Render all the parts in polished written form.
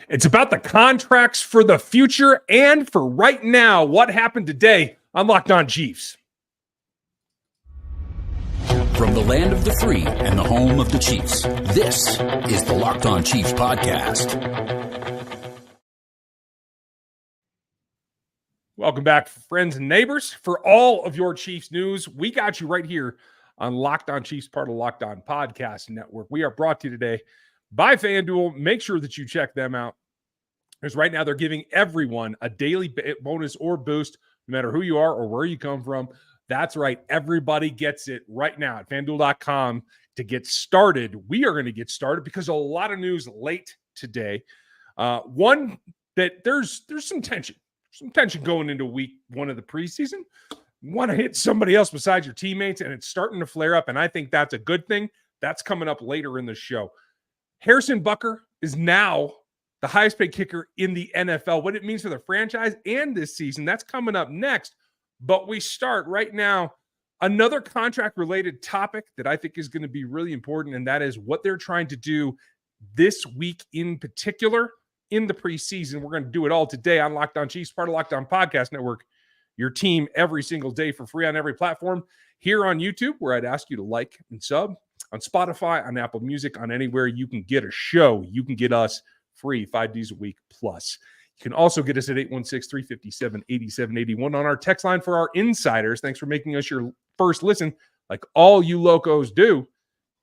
It's about the contracts for the future and for right now. What happened today on Locked On Chiefs? From the land of the free and the home of the Chiefs, this is the Locked On Chiefs podcast. Welcome back, friends and neighbors. For all of your Chiefs news, we got you right here on Locked On Chiefs, part of Locked On Podcast Network. We are brought to you today by FanDuel. Make sure that you check them out, because right now they're giving everyone a daily bonus or boost, no matter who you are or where you come from. That's right. Everybody gets it right now at FanDuel.com to get started. We are going to get started because a lot of news late today. One, that there's some tension. Some tension going into week one of the preseason. You want to hit somebody else besides your teammates, and it's starting to flare up, and I think that's a good thing. That's coming up later in the show. Harrison Butker is now the highest paid kicker in the NFL. What it means for the franchise and this season, that's coming up next. But we start right now, another contract-related topic that I think is going to be really important, and that is what they're trying to do this week in particular in the preseason. We're going to do it all today on Locked On Chiefs, part of Locked On Podcast Network, your team every single day for free on every platform. Here on YouTube, where I'd ask you to like and sub, on Spotify, on Apple Music, on anywhere you can get a show. You can get us free 5 days a week plus. You can also get us at 816-357-8781 on our text line for our insiders. Thanks for making us your first listen, like all you locos do.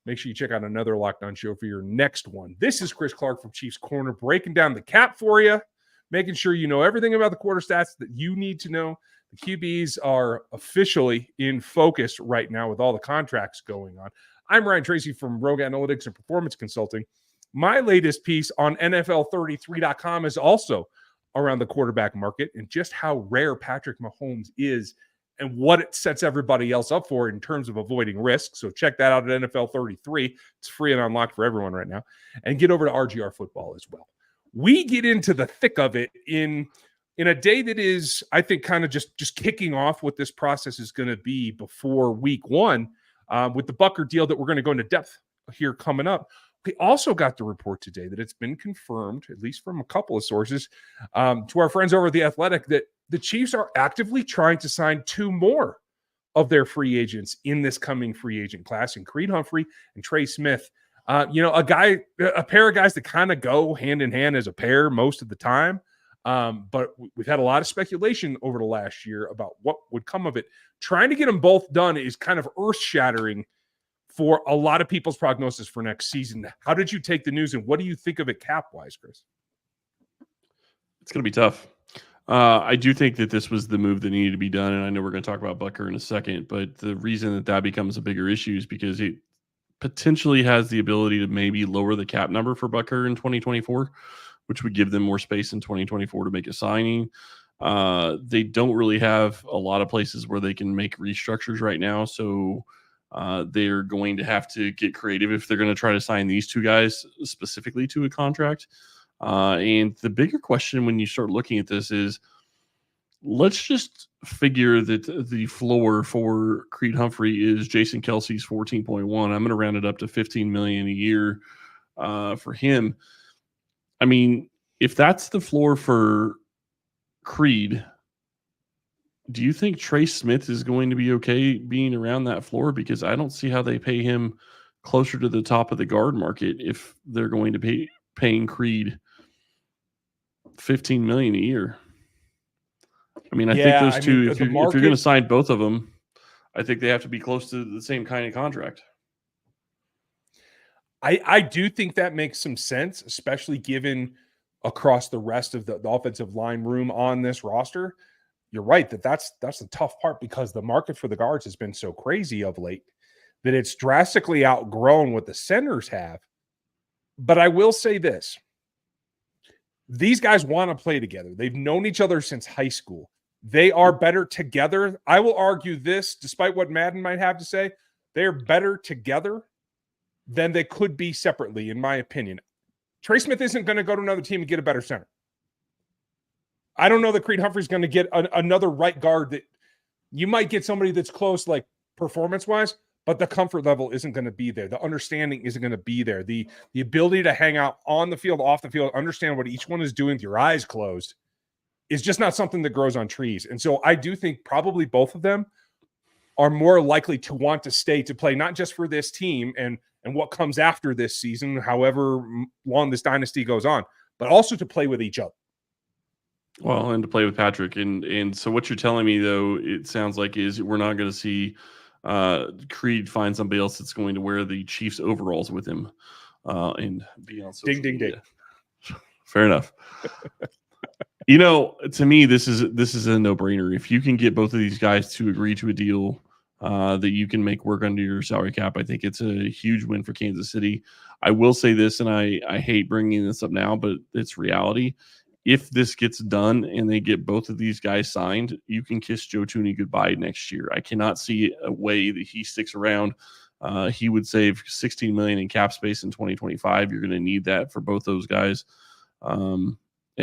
Make sure you check out another Locked On show for your next one. This is Chris Clark from Chiefs Corner, breaking down the cap for you, making sure you know everything about the quarter stats that you need to know. The QBs are officially in focus right now with all the contracts going on. I'm Ryan Tracy from Rogue Analytics and Performance Consulting. My latest piece on NFL33.com is also around the quarterback market and just how rare Patrick Mahomes is and what it sets everybody else up for in terms of avoiding risk. So check that out at NFL 33. It's free and unlocked for everyone right now. And get over to RGR Football as well. We get into the thick of it in a day that is, I think, kind of just kicking off what this process is going to be before week one with the Butker deal that we're going to go into depth here coming up. We also got the report today that it's been confirmed, at least from a couple of sources, to our friends over at The Athletic, that the Chiefs are actively trying to sign 2 more of their free agents in this coming free agent class, in Creed Humphrey and Trey Smith. A pair of guys that kind of go hand in hand as a pair most of the time. But we've had a lot of speculation over the last year about what would come of it. Trying to get them both done is kind of earth-shattering for a lot of people's prognosis for next season. How did you take the news, and what do you think of it cap-wise, Chris? It's going to be tough. I do think that this was the move that needed to be done, and I know we're going to talk about Butker in a second, but the reason that becomes a bigger issue is because it potentially has the ability to maybe lower the cap number for Butker in 2024, which would give them more space in 2024 to make a signing. They don't really have a lot of places where they can make restructures right now, so they're going to have to get creative if they're going to try to sign these 2 guys specifically to a contract. And the bigger question when you start looking at this is, let's just figure that the floor for Creed Humphrey is Jason Kelsey's 14.1. I'm going to round it up to $15 million a year for him. I mean, if that's the floor for Creed, do you think Trey Smith is going to be okay being around that floor? Because I don't see how they pay him closer to the top of the guard market if they're going to be paying Creed $15 million a year. I mean, I think those two, if you're going to sign both of them, I think they have to be close to the same kind of contract. I do think that makes some sense, especially given across the rest of the offensive line room on this roster. You're right that's the tough part, because the market for the guards has been so crazy of late that it's drastically outgrown what the centers have. But I will say this. These guys want to play together. They've known each other since high school. They are better together. I will argue this, despite what Madden might have to say, they're better together than they could be separately, in my opinion. Trey Smith isn't going to go to another team and get a better center. I don't know that Creed Humphrey's going to get another right guard that you might get somebody that's close, like performance-wise, but the comfort level isn't going to be there. The understanding isn't going to be there. The ability to hang out on the field, off the field, understand what each one is doing with your eyes closed is just not something that grows on trees. And so I do think probably both of them are more likely to want to stay to play, not just for this team and what comes after this season, however long this dynasty goes on, but also to play with each other. Well, and to play with Patrick. And so what you're telling me, though, it sounds like is we're not going to see Creed find somebody else that's going to wear the Chiefs overalls with him and be on social media. Ding. Fair enough. To me, this is a no-brainer. If you can get both of these guys to agree to a deal that you can make work under your salary cap, I think it's a huge win for Kansas City. I will say this, and I hate bringing this up now, but it's reality. If this gets done and they get both of these guys signed, you can kiss Joe Thuney goodbye next year. I cannot see a way that he sticks around. He would save $16 million in cap space in 2025. You're going to need that for both those guys. And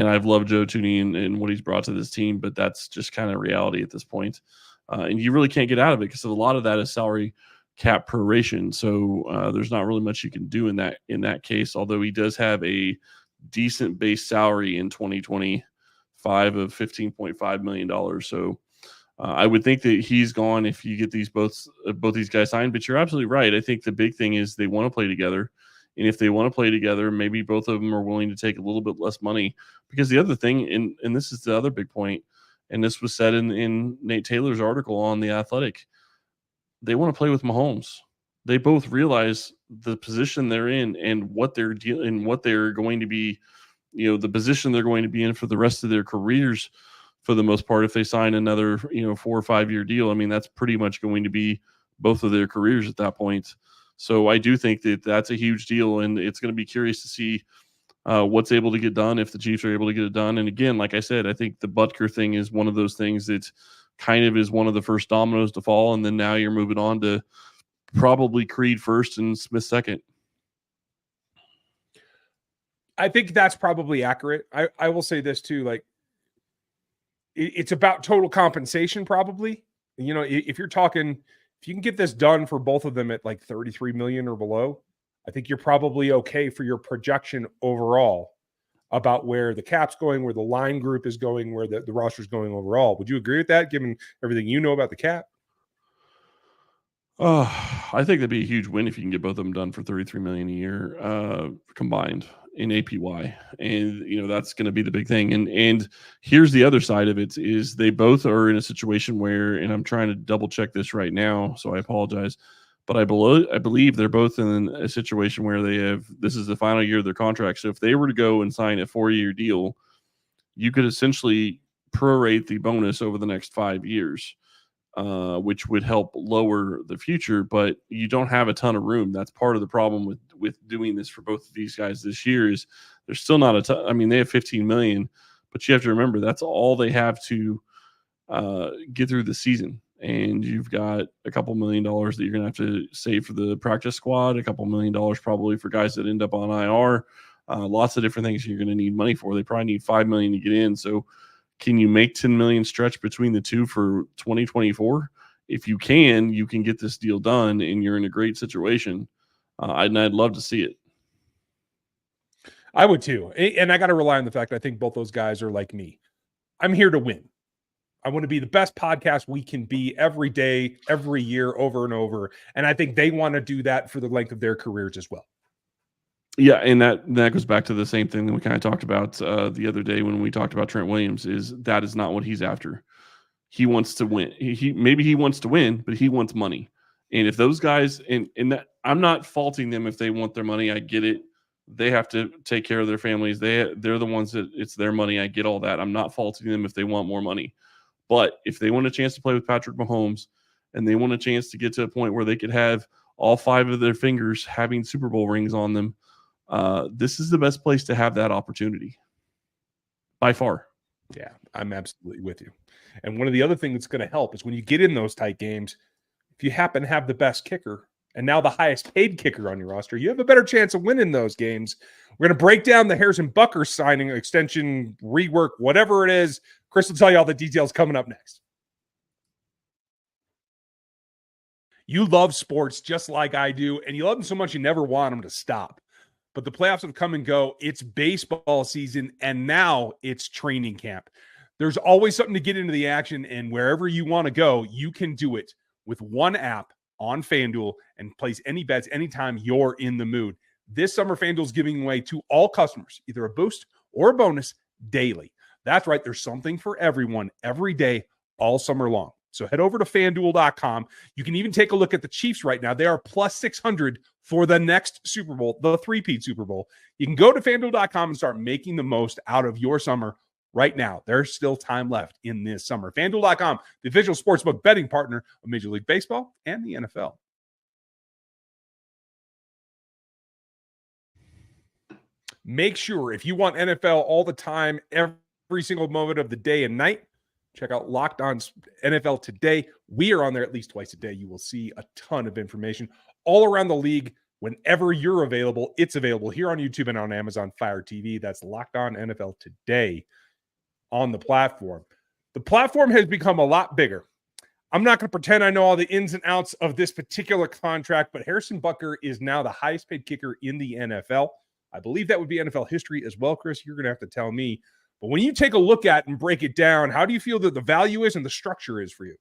I've loved Joe Thuney and what he's brought to this team, but that's just kind of reality at this point. And you really can't get out of it because a lot of that is salary cap proration. So there's not really much you can do in that case, although he does have a decent base salary in 2025 of $15.5 million. So I would think that he's gone if you get both these guys signed, but you're absolutely right. I think the big thing is they want to play together. And if they want to play together, maybe both of them are willing to take a little bit less money, because the other thing, and this is the other big point, and this was said in Nate Taylor's article on The Athletic, they want to play with Mahomes. They both realize the position they're in and what they're going to be, the position they're going to be in for the rest of their careers for the most part. If they sign another, 4 or 5 year deal, I mean, that's pretty much going to be both of their careers at that point. So I do think that that's a huge deal, and it's going to be curious to see what's able to get done if the Chiefs are able to get it done. And again, like I said, I think the Butker thing is one of those things that kind of is one of the first dominoes to fall, and then now you're moving on to probably Creed first and Smith second. I think that's probably accurate. I will say this too, like it's about total compensation probably. If you're talking, if you can get this done for both of them at like 33 million or below, I think you're probably okay for your projection overall about where the cap's going, where the line group is going, where the roster's going overall. Would you agree with that, given everything you know about the cap? I think that'd be a huge win if you can get both of them done for $33 million a year combined in APY, and that's going to be the big thing. And here's the other side of it: is they both are in a situation where, and I'm trying to double check this right now, so I apologize, but I believe they're both in a situation where this is the final year of their contract. So if they were to go and sign a 4-year deal, you could essentially prorate the bonus over the next 5 years. Which would help lower the future, but you don't have a ton of room. That's part of the problem with doing this for both of these guys this year is there's still not a ton. I mean, they have 15 million, but you have to remember that's all they have to get through the season. And you've got a couple $1 million that you're going to have to save for the practice squad, a couple $1 million probably for guys that end up on IR, lots of different things you're going to need money for. They probably need $5 million to get in. So can you make 10 million stretch between the two for 2024? If you can get this deal done and you're in a great situation. I'd love to see it. I would too. And I got to rely on the fact that I think both those guys are like me. I'm here to win. I want to be the best podcast we can be every day, every year, over and over. And I think they want to do that for the length of their careers as well. Yeah, and that goes back to the same thing that we kind of talked about the other day when we talked about Trent Williams. That is not what he's after. He wants to win. Maybe he wants to win, but he wants money. And if those guys, and that I'm not faulting them if they want their money. I get it. They have to take care of their families. They're the ones that it's their money. I get all that. I'm not faulting them if they want more money. But if they want a chance to play with Patrick Mahomes and they want a chance to get to a point where they could have all 5 of their fingers having Super Bowl rings on them, this is the best place to have that opportunity by far. Yeah, I'm absolutely with you. And one of the other things that's going to help is when you get in those tight games, if you happen to have the best kicker and now the highest paid kicker on your roster, you have a better chance of winning those games. We're going to break down the Harrison Butker signing, extension, rework, whatever it is. Chris will tell you all the details coming up next. You love sports just like I do, and you love them so much you never want them to stop. But the playoffs have come and go. It's baseball season, and now it's training camp. There's always something to get into the action, and wherever you want to go, you can do it with one app on FanDuel and place any bets anytime you're in the mood. This summer, FanDuel is giving away to all customers either a boost or a bonus daily. That's right. There's something for everyone every day, all summer long. So head over to FanDuel.com. You can even take a look at the Chiefs right now. They are plus 600 for the next Super Bowl, the three-peat Super Bowl. You can go to FanDuel.com and start making the most out of your summer right now. There's still time left in this summer. FanDuel.com, the official sportsbook betting partner of Major League Baseball and the NFL. Make sure if you want NFL all the time, every single moment of the day and night, check out Locked On NFL Today. We are on there at least twice a day. You will see a ton of information all around the league. Whenever you're available, it's available here on YouTube and on Amazon Fire TV. That's Locked On NFL Today on the platform. The platform has become a lot bigger. I'm not going to pretend I know all the ins and outs of this particular contract, but Harrison Butker is now the highest paid kicker in the NFL. I believe that would be NFL history as well, Chris. You're going to have to tell me. But when you take a look at and break it down, how do you feel that the value is and the structure is for you?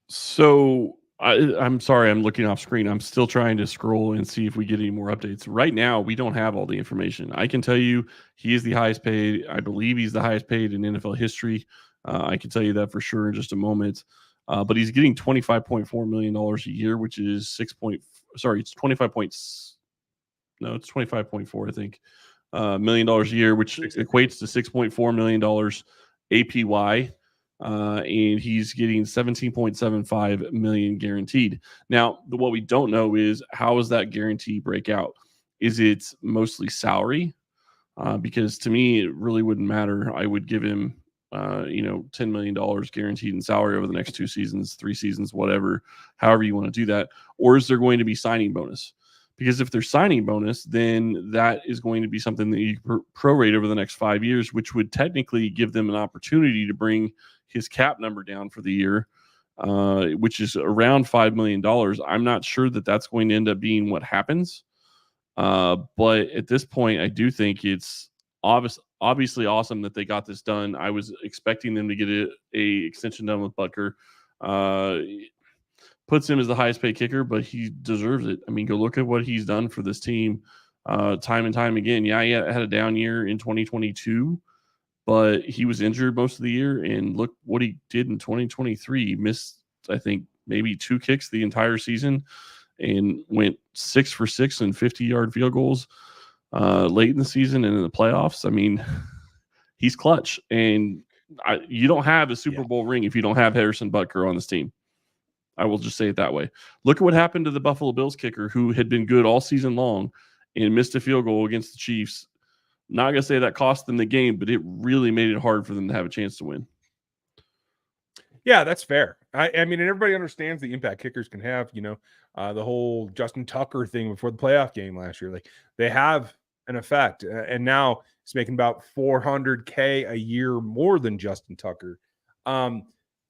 So I'm sorry, I'm looking off screen. I'm still trying to scroll and see if we get any more updates. Right now, we don't have all the information. I can tell you he is the highest paid. I believe he's the highest paid in NFL history. I can tell you that for sure in just a moment. But he's getting $25.4 million a year, which is it's 25.4, I think. $1 million a year, which equates to $6.4 million APY, and he's getting $17.75 million guaranteed. Now, what we don't know is how does that guarantee break out? Is it mostly salary? Because to me, it really wouldn't matter. I would give him, $10 million guaranteed in salary over the next 2 seasons, 3 seasons, whatever, however you want to do that. Or is there going to be signing bonus? Because if there's signing bonus, then that is going to be something that you prorate over the next 5 years, which would technically give them an opportunity to bring his cap number down for the year, which is around $5 million. I'm not sure that that's going to end up being what happens. But at this point, I do think it's obviously awesome that they got this done. I was expecting them to get a extension done with Butker. Puts him as the highest paid kicker, but he deserves it. I mean, go look at what he's done for this team time and time again. Yeah, he had a down year in 2022, but he was injured most of the year. And look what he did in 2023. He missed, I think, maybe 2 kicks the entire season and went 6 for 6 and 50-yard field goals late in the season and in the playoffs. I mean, he's clutch. And you don't have a Super Bowl ring if you don't have Harrison Butker on this team. I will just say it that way. Look at what happened to the Buffalo Bills kicker who had been good all season long and missed a field goal against the Chiefs. Not going to say that cost them the game, but it really made it hard for them to have a chance to win. Yeah, that's fair. I mean, and everybody understands the impact kickers can have, the whole Justin Tucker thing before the playoff game last year. Like, they have an effect. And now he's making about $400K a year more than Justin Tucker.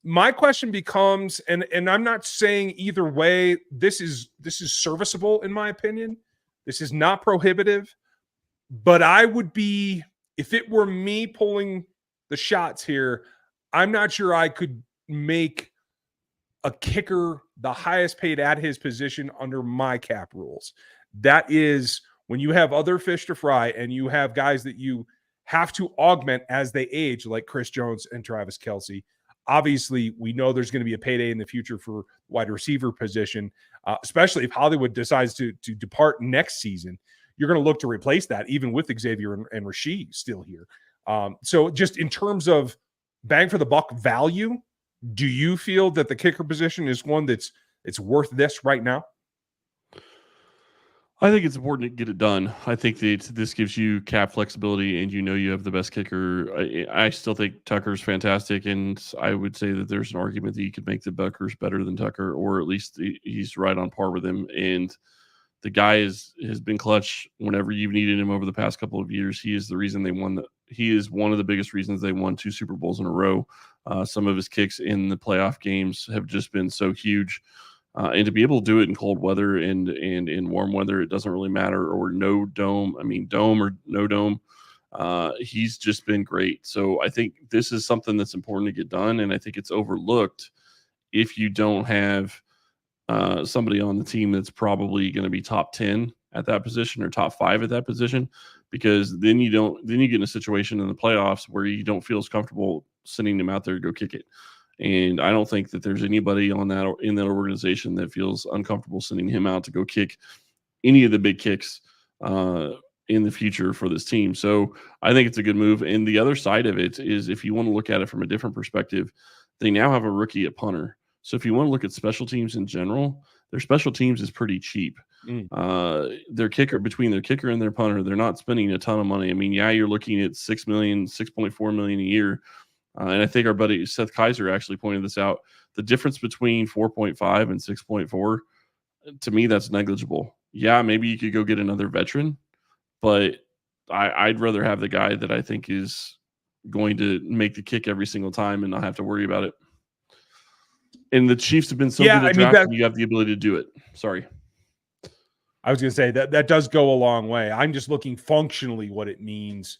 My question becomes, and I'm not saying either way, this is serviceable in my opinion. This is not prohibitive, but I would be, if it were me pulling the shots here, I'm not sure I could make a kicker the highest paid at his position under my cap rules. That is when you have other fish to fry and you have guys that you have to augment as they age, like Chris Jones and Travis Kelce. Obviously, we know there's going to be a payday in the future for wide receiver position, especially if Hollywood decides to depart next season. You're going to look to replace that, even with Xavier and Rasheed still here. So just in terms of bang for the buck value, do you feel that the kicker position is one it's worth this right now? I think it's important to get it done. I think that this gives you cap flexibility and you have the best kicker. I still think Tucker's fantastic, and I would say that there's an argument that you could make the Butker's better than Tucker, or at least he's right on par with him. And the guy has been clutch whenever you've needed him over the past couple of years. He is the reason they won. He is one of the biggest reasons they won 2 Super Bowls in a row. Some of his kicks in the playoff games have just been so huge. And to be able to do it in cold weather and in warm weather, it doesn't really matter, or no dome. I mean, dome or no dome. He's just been great. So I think this is something that's important to get done. And I think it's overlooked if you don't have somebody on the team that's probably going to be top 10 at that position or top 5 at that position, because then you get in a situation in the playoffs where you don't feel as comfortable sending him out there to go kick it. And I don't think that there's anybody in that organization that feels uncomfortable sending him out to go kick any of the big kicks in the future for this team. So I think it's a good move. And the other side of it is, if you want to look at it from a different perspective, they now have a rookie at punter. So if you want to look at special teams in general, their special teams is pretty cheap. Their kicker, between their kicker and their punter, they're not spending a ton of money. I mean, yeah, you're looking at $6.4 million a year. And I think our buddy Seth Kaiser actually pointed this out. The difference between 4.5 and 6.4, to me, that's negligible. Yeah, maybe you could go get another veteran, but I'd rather have the guy that I think is going to make the kick every single time and not have to worry about it. And the Chiefs have been so good at drafting, you have the ability to do it. Sorry. I was going to say that does go a long way. I'm just looking functionally what it means.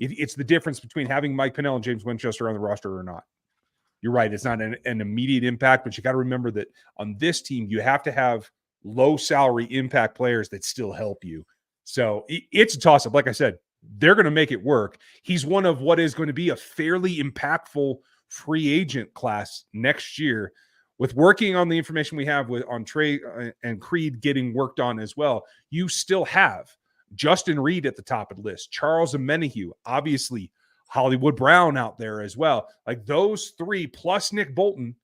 It's the difference between having Mike Pennell and James Winchester on the roster or not. You're right. It's not an immediate impact, but you got to remember that on this team, you have to have low salary impact players that still help you. So it's a toss-up. Like I said, they're going to make it work. He's one of what is going to be a fairly impactful free agent class next year. With working on the information we have on Trey and Creed getting worked on as well, you still have Justin Reed at the top of the list, Charles Omenihu, obviously Hollywood Brown out there as well. Like those three plus Nick Bolton,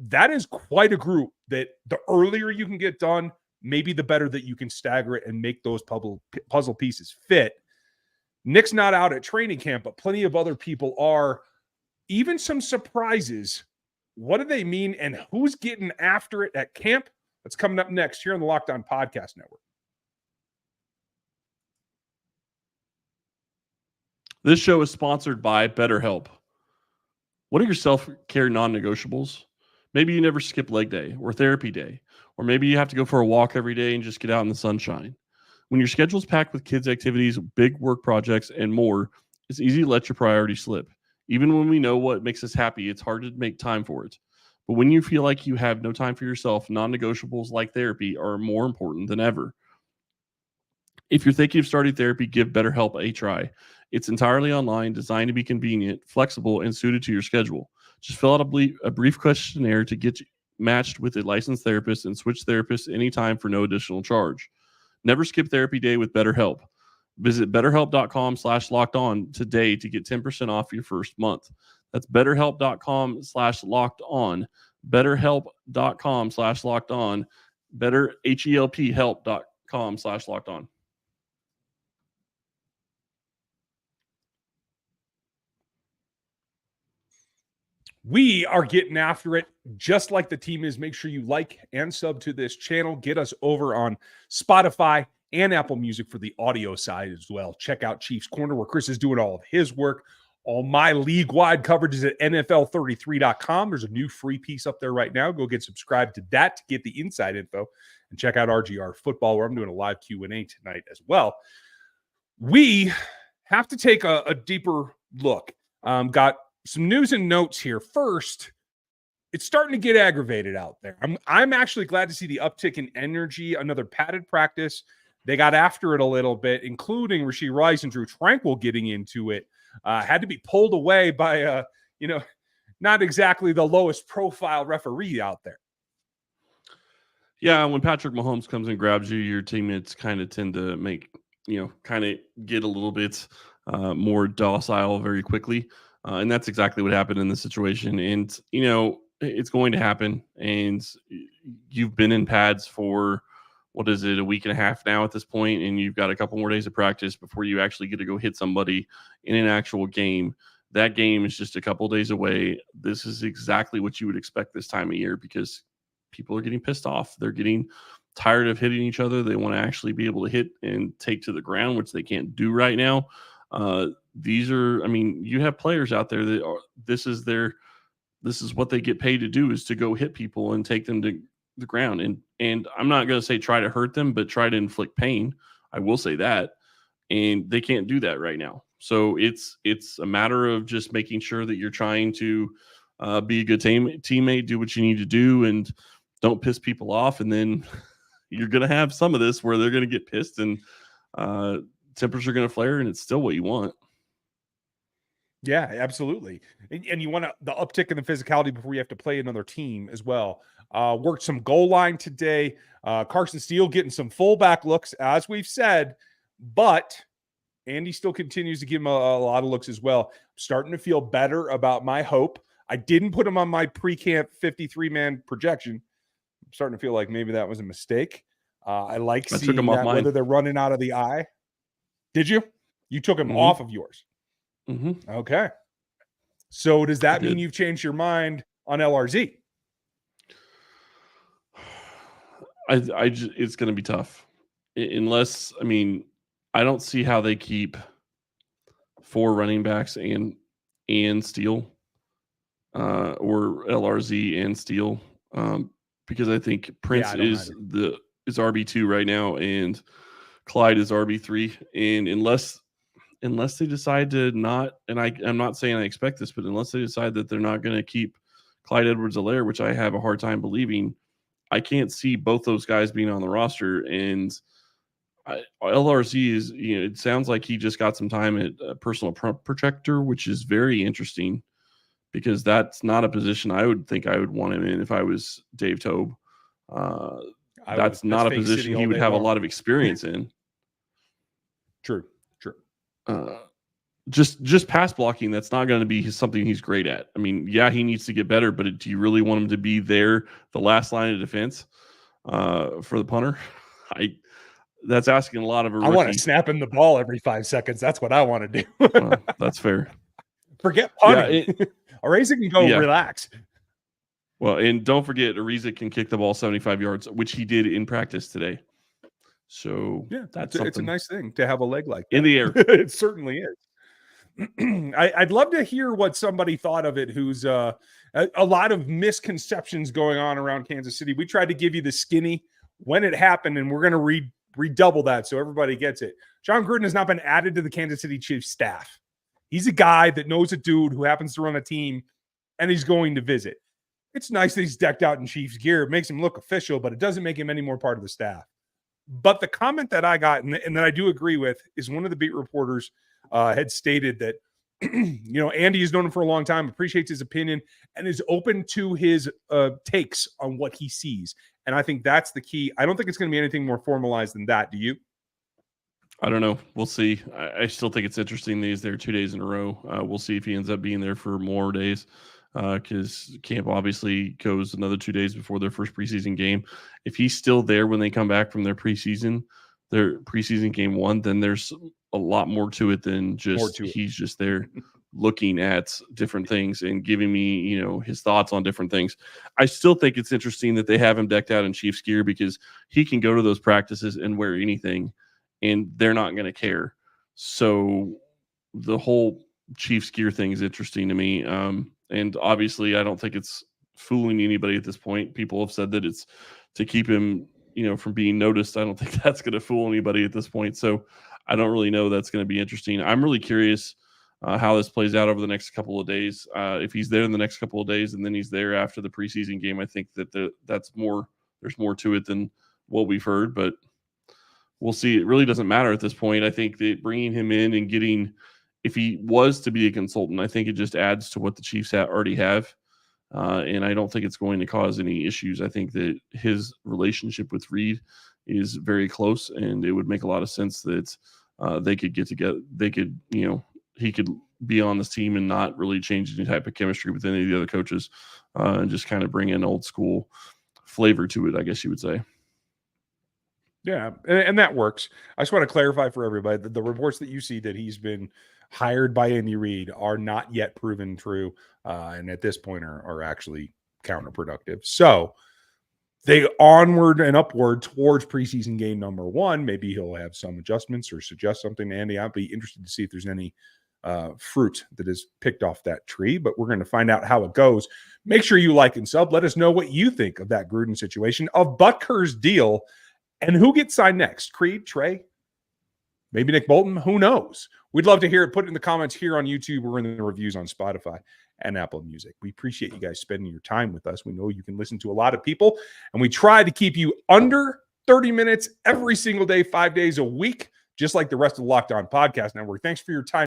that is quite a group that the earlier you can get done, maybe the better that you can stagger it and make those puzzle pieces fit. Nick's not out at training camp, but plenty of other people are. Even some surprises. What do they mean, and who's getting after it at camp? That's coming up next here on the Locked On Podcast Network. This show is sponsored by BetterHelp. What are your self-care non-negotiables? Maybe you never skip leg day or therapy day, or maybe you have to go for a walk every day and just get out in the sunshine. When your schedule's packed with kids' activities, big work projects, and more, it's easy to let your priorities slip. Even when we know what makes us happy, it's hard to make time for it. But when you feel like you have no time for yourself, non-negotiables like therapy are more important than ever. If you're thinking of starting therapy, give BetterHelp a try. It's entirely online, designed to be convenient, flexible, and suited to your schedule. Just fill out a brief questionnaire to get matched with a licensed therapist and switch therapists anytime for no additional charge. Never skip therapy day with BetterHelp. Visit BetterHelp.com/lockedon today to get 10% off your first month. That's BetterHelp.com/lockedon. BetterHelp.com/lockedon. Help.com/lockedon. We are getting after it just like the team is. Make sure you like and sub to this channel. Get us over on Spotify and Apple Music for the audio side as well. Check out Chiefs Corner, where Chris is doing all of his work. All my league-wide coverage is at NFL33.com. There's a new free piece up there right now. Go get subscribed to that to get the inside info. And check out RGR Football, where I'm doing a live Q&A tonight as well. We have to take a deeper look. Got some news and notes here. First, it's starting to get aggravated out there. I'm actually glad to see the uptick in energy, another padded practice. They got after it a little bit, including Rashee Rice and Drew Tranquill getting into it. Had to be pulled away by, not exactly the lowest profile referee out there. Yeah, when Patrick Mahomes comes and grabs you, your teammates kind of tend to kind of get a little bit more docile very quickly. And that's exactly what happened in this situation. And, it's going to happen. And you've been in pads for, a week and a half now at this point, and you've got a couple more days of practice before you actually get to go hit somebody in an actual game. That game is just a couple days away. This is exactly what you would expect this time of year, because people are getting pissed off. They're getting tired of hitting each other. They want to actually be able to hit and take to the ground, which they can't do right now. You have players out there that this is what they get paid to do, is to go hit people and take them to the ground. And I'm not going to say try to hurt them, but try to inflict pain. I will say that. And they can't do that right now. So it's a matter of just making sure that you're trying to be a good teammate, do what you need to do, and don't piss people off. And then you're going to have some of this where they're going to get pissed and tempers are going to flare, and it's still what you want. Yeah, absolutely. And you want the uptick in the physicality before you have to play another team as well. Worked some goal line today. Carson Steele getting some fullback looks, as we've said, but Andy still continues to give him a lot of looks as well. I'm starting to feel better about my hope. I didn't put him on my pre-camp 53-man projection. I'm starting to feel like maybe that was a mistake. I like seeing that, whether they're running out of the eye. Did you? You took him off of yours. Mm-hmm. Okay. So does that mean you've changed your mind on LRZ? It's going to be tough unless, I mean, I don't see how they keep 4 running backs and Steele or LRZ and Steele because I think Prince is RB2 right now and Clyde is RB3. And unless they decide to not, and I'm not saying I expect this, but unless they decide that they're not going to keep Clyde Edwards-Helaire, which I have a hard time believing, I can't see both those guys being on the roster. And LRZ is, it sounds like he just got some time at personal protector, which is very interesting because that's not a position I would think I would want him in if I was Dave Tobe. That's not a position he would have a lot of experience in. True. Just pass blocking, that's not going to be something he's great at. I mean, yeah, he needs to get better, but do you really want him to be there, the last line of defense for the punter? That's asking a lot of a rookie. I want to snap him the ball every 5 seconds. That's what I want to do. Well, that's fair. Forget punting. Yeah, Ariza can go relax. Well, and don't forget, Ariza can kick the ball 75 yards, which he did in practice today. So yeah, it's a nice thing to have a leg like that. In the air. It certainly is. I'd love to hear what somebody thought of it who's a lot of misconceptions going on around Kansas City. We tried to give you the skinny when it happened, and we're going to redouble that so everybody gets it. John Gruden has not been added to the Kansas City Chiefs staff. He's a guy that knows a dude who happens to run a team, and he's going to visit. It's nice that he's decked out in Chiefs gear. It makes him look official, but it doesn't make him any more part of the staff. But the comment that I got, and that I do agree with, is one of the beat reporters had stated that, Andy has known him for a long time, appreciates his opinion, and is open to his takes on what he sees. And I think that's the key. I don't think it's going to be anything more formalized than that. Do you? I don't know. We'll see. I still think it's interesting that he's there 2 days in a row. We'll see if he ends up being there for more days. Because camp obviously goes another 2 days before their first preseason game. If he's still there when they come back from their preseason game 1, then there's a lot more to it than just he's just there looking at different things and giving me, his thoughts on different things. I still think it's interesting that they have him decked out in Chiefs gear because he can go to those practices and wear anything and they're not going to care. So the whole Chiefs gear thing is interesting to me. And obviously, I don't think it's fooling anybody at this point. People have said that it's to keep him, from being noticed. I don't think that's going to fool anybody at this point. So I don't really know that's going to be interesting. I'm really curious how this plays out over the next couple of days. If he's there in the next couple of days and then he's there after the preseason game, I think that that's more. There's more to it than what we've heard, but we'll see. It really doesn't matter at this point. I think that bringing him in and getting. If he was to be a consultant, I think it just adds to what the Chiefs already have. And I don't think it's going to cause any issues. I think that his relationship with Reed is very close, and it would make a lot of sense that they could get together. They could, he could be on this team and not really change any type of chemistry with any of the other coaches and just kind of bring an old school flavor to it, I guess you would say. Yeah, and that works. I just want to clarify for everybody that the reports that you see that he's been hired by Andy Reid are not yet proven true, and at this point are actually counterproductive. So they onward and upward towards preseason game number 1. Maybe he'll have some adjustments or suggest something to Andy. I'd be interested to see if there's any fruit that is picked off that tree, but we're going to find out how it goes. Make sure you like and sub. Let us know what you think of that Gruden situation, of Butker's deal, and who gets signed next. Creed, Trey, maybe Nick Bolton, who knows? We'd love to hear it. Put it in the comments here on YouTube or in the reviews on Spotify and Apple Music. We appreciate you guys spending your time with us. We know you can listen to a lot of people, and we try to keep you under 30 minutes every single day, 5 days a week, just like the rest of the Locked On Podcast Network. Thanks for your time.